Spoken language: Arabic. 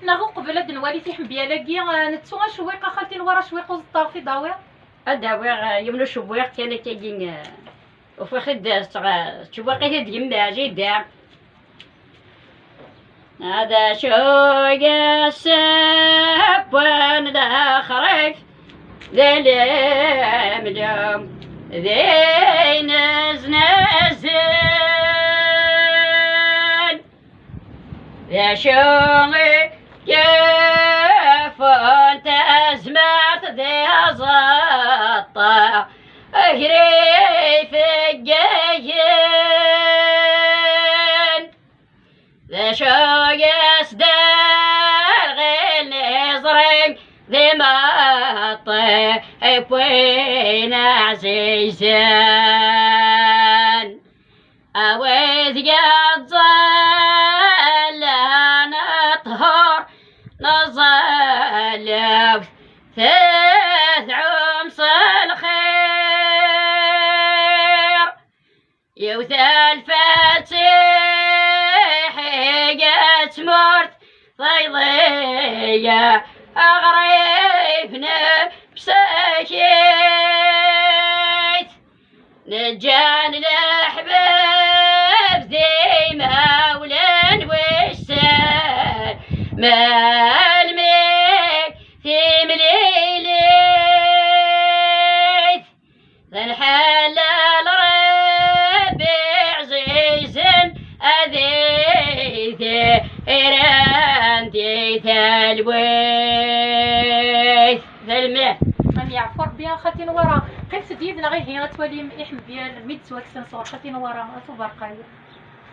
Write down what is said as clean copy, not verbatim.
ناغو قبل هاد نوالي تيحم بيالاكي نتسو شويقه خالتي نورا شويق وزطار في ضاوي اداوي يمنو شويق كان كاين وفخد شويقي ديما جيدا هذا شوق السب وين خريف ذي مليم ذي نزنزل يا شوقي كيف انت ازمرت ذي زطة اجري في الجيين ذا شوق يصدر غير نزرق ذي ما طيب وين عزيزان اويذ قد ظل نطهر نظل ثلاث عمص الخير يوثال فاتح قد مرت ضيضية أغريب نفسكيت نجان الأحباب ذي مولن والسال مالميك في مليليت ذا الحلال ربي عزيز أذيثي إيران الويث ذا الماء مام يعفر بها خالتي نورا كيف تديدنا غير هي غتولي يحم بها الميد سواك سنصور خالتي نورا أتو برقايا